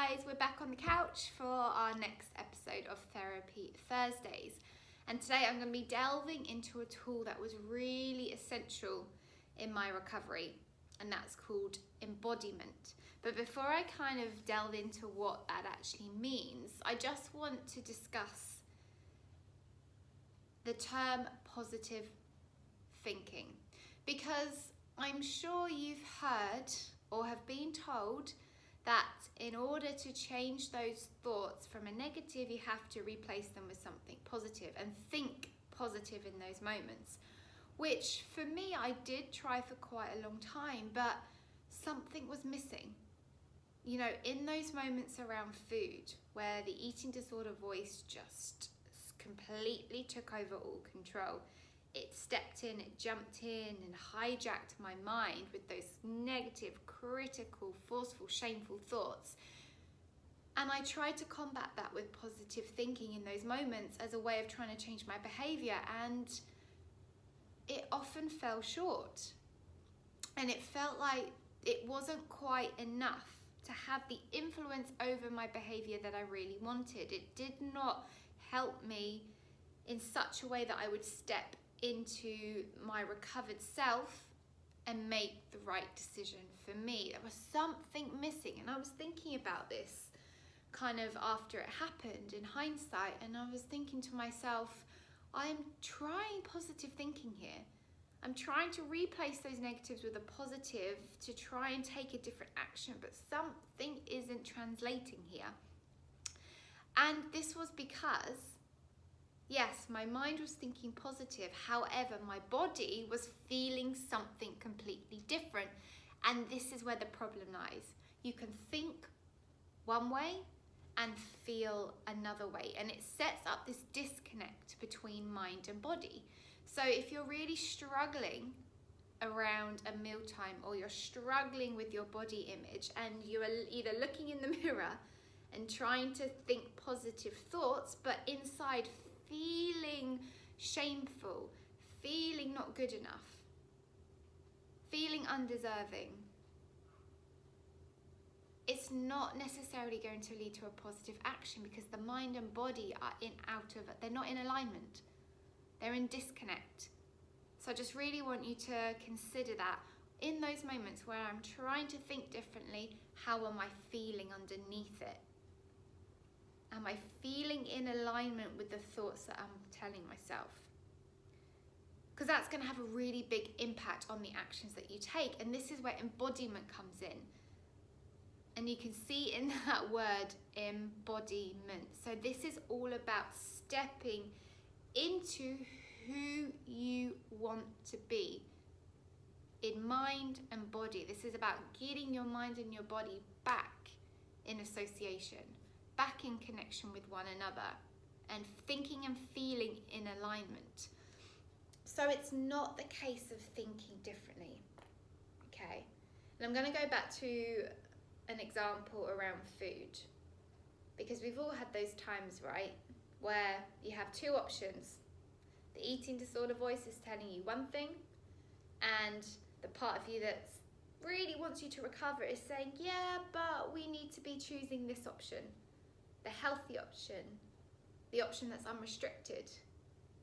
guys, we're back on the couch for our next episode of Therapy Thursdays. And today I'm going to be delving into a tool that was really essential in my recovery, and that's called embodiment. But before I kind of delve into what that actually means, I just want to discuss the term positive thinking, because I'm sure you've heard or have been told that in order to change those thoughts from a negative, you have to replace them with something positive and think positive in those moments, which for me, I did try for quite a long time, but something was missing. You know, in those moments around food where the eating disorder voice just completely took over all control, it stepped in, it jumped in and hijacked my mind with those negative, critical, forceful, shameful thoughts. And I tried to combat that with positive thinking in those moments as a way of trying to change my behavior, and it often fell short. And it felt like it wasn't quite enough to have the influence over my behavior that I really wanted. It did not help me in such a way that I would step into my recovered self and make the right decision for me. There was something missing, and I was thinking about this kind of after it happened in hindsight, and I was thinking to myself, I'm trying positive thinking here. I'm trying to replace those negatives with a positive to try and take a different action, but something isn't translating here. And this was because, yes, my mind was thinking positive. However, my body was feeling something completely different. And this is where the problem lies. You can think one way and feel another way. And it sets up this disconnect between mind and body. So if you're really struggling around a mealtime, or you're struggling with your body image, and you are either looking in the mirror and trying to think positive thoughts, but inside feeling shameful, feeling not good enough, feeling undeserving, it's not necessarily going to lead to a positive action, because the mind and body are they're not in alignment. They're in disconnect. So I just really want you to consider that in those moments where I'm trying to think differently, how am I feeling underneath it? Am I feeling in alignment with the thoughts that I'm telling myself? Because that's going to have a really big impact on the actions that you take. And this is where embodiment comes in. And you can see in that word, embodiment. So this is all about stepping into who you want to be in mind and body. This is about getting your mind and your body back in association, back in connection with one another, and thinking and feeling in alignment. So it's not the case of thinking differently, okay? And I'm going to go back to an example around food, because we've all had those times, right, where you have two options. The eating disorder voice is telling you one thing, and the part of you that really wants you to recover is saying, yeah, but we need to be choosing this option, the healthy option, the option that's unrestricted,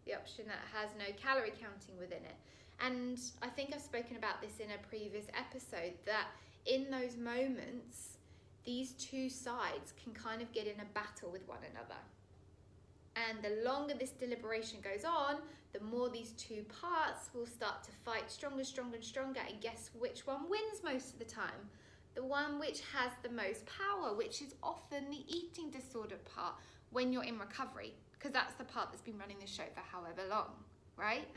the option that has no calorie counting within it. And I think I've spoken about this in a previous episode, that in those moments, these two sides can kind of get in a battle with one another. And the longer this deliberation goes on, the more these two parts will start to fight stronger, stronger, and stronger. And guess which one wins most of the time? The one which has the most power, which is often the eating disorder part when you're in recovery, because that's the part that's been running the show for however long, right?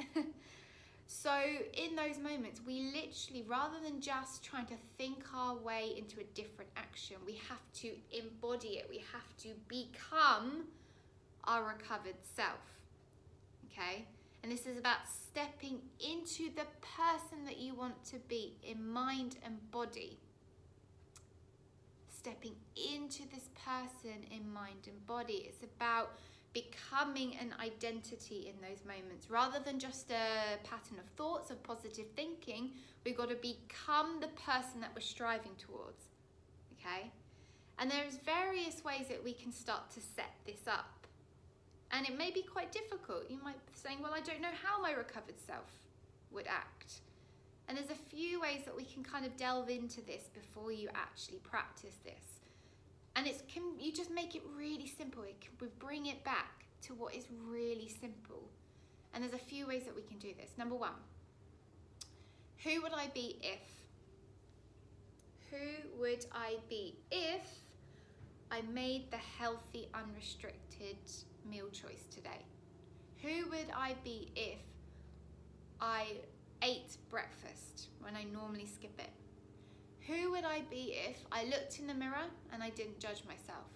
So in those moments, we literally, rather than just trying to think our way into a different action, we have to embody it. We have to become our recovered self, okay? And this is about stepping into the person that you want to be in mind and body. Stepping into this person in mind and body. It's about becoming an identity in those moments. Rather than just a pattern of thoughts of positive thinking, we've got to become the person that we're striving towards, okay? And there's various ways that we can start to set this up. And it may be quite difficult. You might be saying, well, I don't know how my recovered self would act. And there's a few ways that we can kind of delve into this before you actually practice this. And you just make it really simple. We bring it back to what is really simple. And there's a few ways that we can do this. Number one, who would I be if? Who would I be if I made the healthy, unrestricted meal choice today? Who would I be if I ate breakfast when I normally skip it? Who would I be if I looked in the mirror and I didn't judge myself?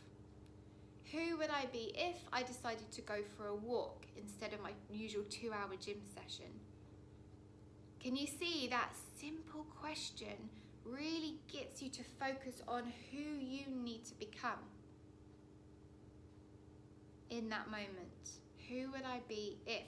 Who would I be if I decided to go for a walk instead of my usual 2-hour gym session? Can you see that simple question really gets you to focus on who you need to become in that moment? Who would I be if?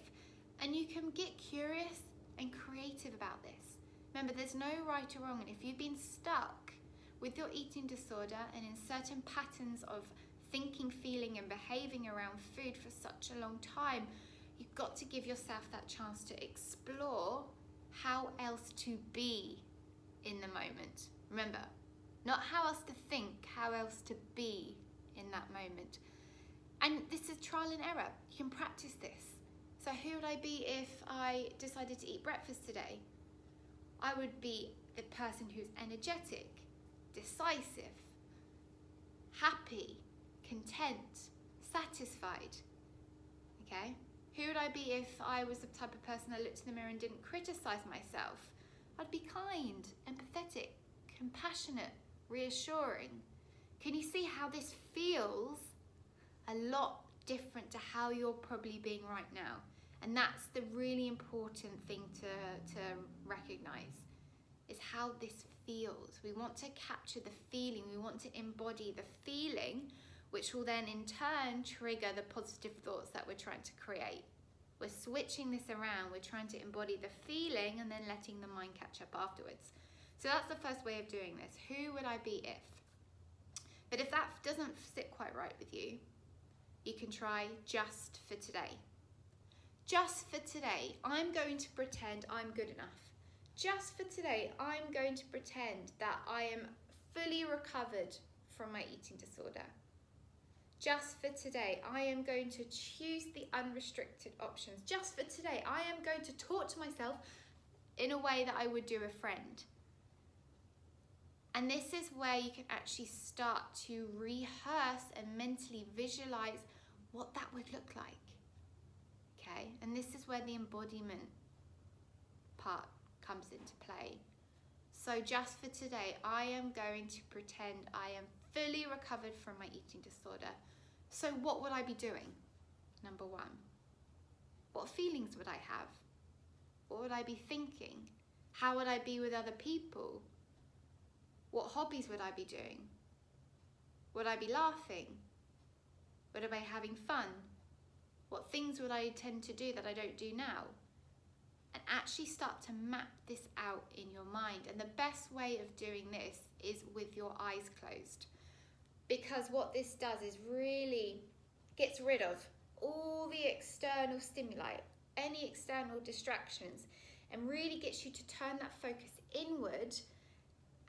And you can get curious and creative about this. Remember, there's no right or wrong. And if you've been stuck with your eating disorder and in certain patterns of thinking, feeling, and behaving around food for such a long time, you've got to give yourself that chance to explore how else to be in the moment. Remember, not how else to think, how else to be in that moment. And this is trial and error. You can practice this. So who would I be if I decided to eat breakfast today? I would be the person who's energetic, decisive, happy, content, satisfied. Okay? Who would I be if I was the type of person that looked in the mirror and didn't criticize myself? I'd be kind, empathetic, compassionate, reassuring. Can you see how this feels a lot different to how you're probably being right now? And that's the really important thing to recognize, is how this feels. We want to capture the feeling. We want to embody the feeling, which will then in turn trigger the positive thoughts that we're trying to create. We're switching this around. We're trying to embody the feeling and then letting the mind catch up afterwards. So that's the first way of doing this. Who would I be if? But if that doesn't sit quite right with you, you can try just for today. Just for today, I'm going to pretend I'm good enough. Just for today, I'm going to pretend that I am fully recovered from my eating disorder. Just for today, I am going to choose the unrestricted options. Just for today, I am going to talk to myself in a way that I would do a friend. And this is where you can actually start to rehearse and mentally visualize what that would look like. Okay, and this is where the embodiment part comes into play. So just for today, I am going to pretend I am fully recovered from my eating disorder. So what would I be doing? Number one, what feelings would I have? What would I be thinking? How would I be with other people? What hobbies would I be doing? Would I be laughing? Would I be having fun? What things would I tend to do that I don't do now? And actually start to map this out in your mind. And the best way of doing this is with your eyes closed. Because what this does is really gets rid of all the external stimuli, any external distractions, and really gets you to turn that focus inward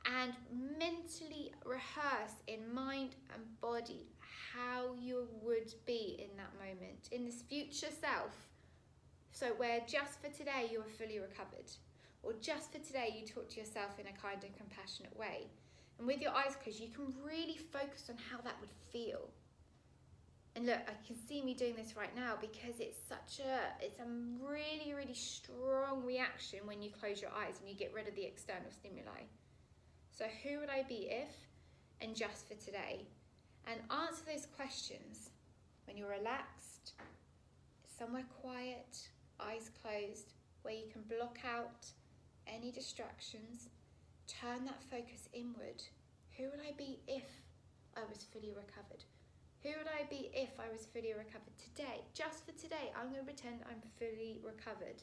and mentally rehearse in mind and body how you would be in that moment, in this future self. So where just for today you are fully recovered, or just for today you talk to yourself in a kind and compassionate way. And with your eyes closed, you can really focus on how that would feel. And look, I can see me doing this right now because it's a really, really strong reaction when you close your eyes and you get rid of the external stimuli. So who would I be if, and just for today? And answer those questions when you're relaxed, somewhere quiet, eyes closed, where you can block out any distractions. Turn that focus inward. Who would I be if I was fully recovered? Who would I be if I was fully recovered today? Just for today, I'm going to pretend I'm fully recovered.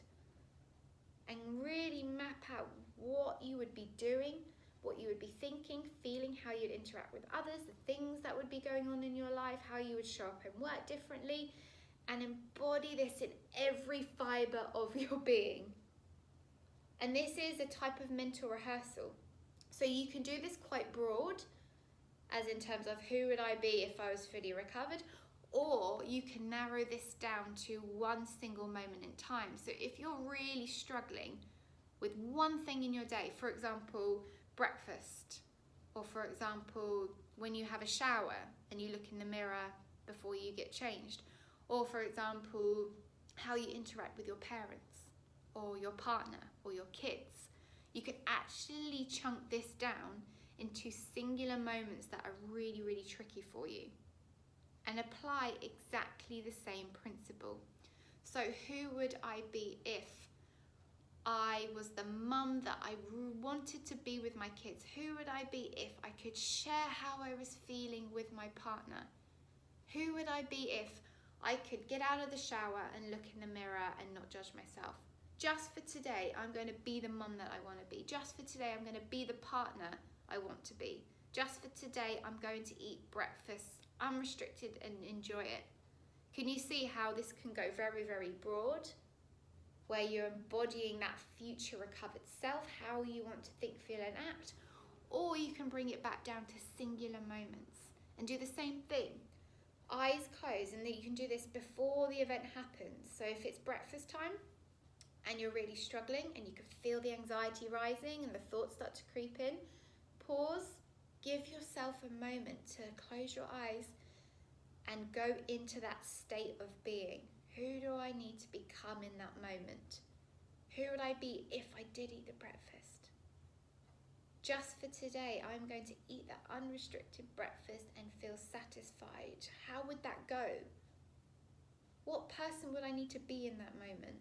And really map out what you would be doing, what you would be thinking, feeling, how you'd interact with others, the things that would be going on in your life, how you would show up and work differently, and embody this in every fibre of your being. And this is a type of mental rehearsal. So you can do this quite broad, as in terms of who would I be if I was fully recovered, or you can narrow this down to one single moment in time. So if you're really struggling with one thing in your day, for example, breakfast, or for example, when you have a shower and you look in the mirror before you get changed, or for example, how you interact with your parents or your partner or your kids, you can actually chunk this down into singular moments that are really, really tricky for you and apply exactly the same principle. So who would I be if I was the mum that I wanted to be with my kids? Who would I be if I could share how I was feeling with my partner? Who would I be if I could get out of the shower and look in the mirror and not judge myself? Just for today, I'm going to be the mum that I want to be. Just for today, I'm going to be the partner I want to be. Just for today, I'm going to eat breakfast unrestricted and enjoy it. Can you see how this can go very, very broad, where you're embodying that future recovered self, how you want to think, feel and act, or you can bring it back down to singular moments and do the same thing. Eyes closed, and then you can do this before the event happens. So if it's breakfast time and you're really struggling and you can feel the anxiety rising and the thoughts start to creep in, pause, give yourself a moment to close your eyes and go into that state of being. Who do I need to become in that moment? Who would I be if I did eat the breakfast? Just for today, I'm going to eat that unrestricted breakfast and feel satisfied. How would that go? What person would I need to be in that moment?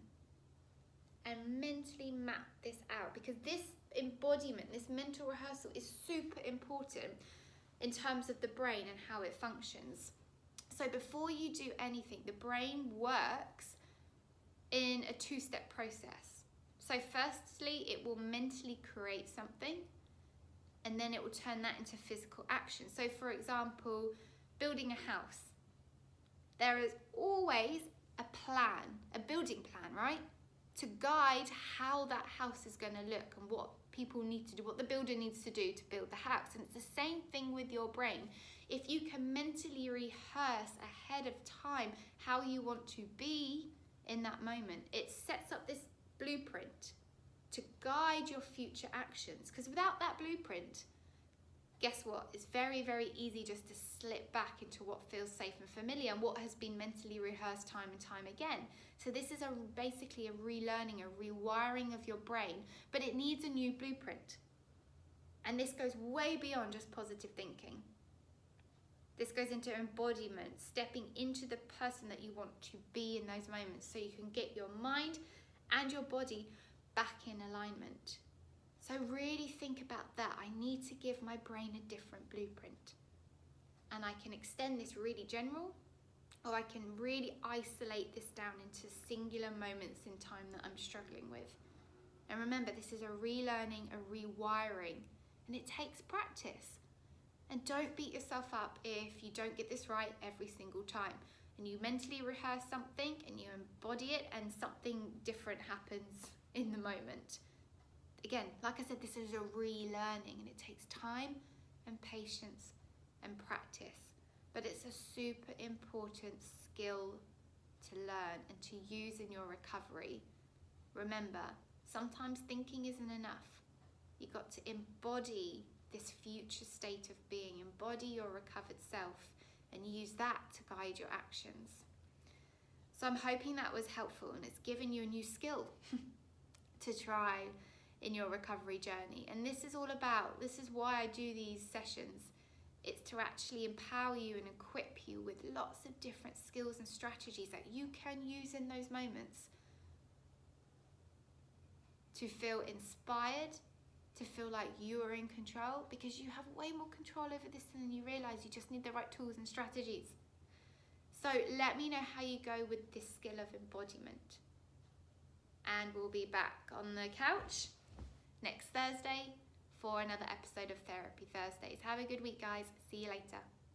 And mentally map this out, because this embodiment, this mental rehearsal is super important in terms of the brain and how it functions. So before you do anything, the brain works in a two-step process. So firstly, it will mentally create something, and then it will turn that into physical action. So for example, building a house. There is always a plan, a building plan, right? To guide how that house is going to look and what people need to do, what the builder needs to do to build the house. And it's the same thing with your brain. If you can mentally rehearse ahead of time how you want to be in that moment, it sets up this blueprint to guide your future actions. Because without that blueprint, guess what? It's very, very easy just to slip back into what feels safe and familiar and what has been mentally rehearsed time and time again. So this is basically a relearning, a rewiring of your brain, but it needs a new blueprint. And this goes way beyond just positive thinking. This goes into embodiment, stepping into the person that you want to be in those moments so you can get your mind and your body back in alignment. So really think about that. I need to give my brain a different blueprint. And I can extend this really general, or I can really isolate this down into singular moments in time that I'm struggling with. And remember, this is a relearning, a rewiring, and it takes practice. And don't beat yourself up if you don't get this right every single time. And you mentally rehearse something and you embody it and something different happens in the moment. Again, like I said, this is a relearning and it takes time and patience and practice. But it's a super important skill to learn and to use in your recovery. Remember, sometimes thinking isn't enough. You've got to embody this future state of being, embody your recovered self and use that to guide your actions. So I'm hoping that was helpful and it's given you a new skill to try in your recovery journey. And this is why I do these sessions. It's to actually empower you and equip you with lots of different skills and strategies that you can use in those moments to feel inspired, to feel like you are in control, because you have way more control over this than you realize. You just need the right tools and strategies. So let me know how you go with this skill of embodiment. And we'll be back on the couch next Thursday for another episode of Therapy Thursdays. Have a good week, guys. See you later.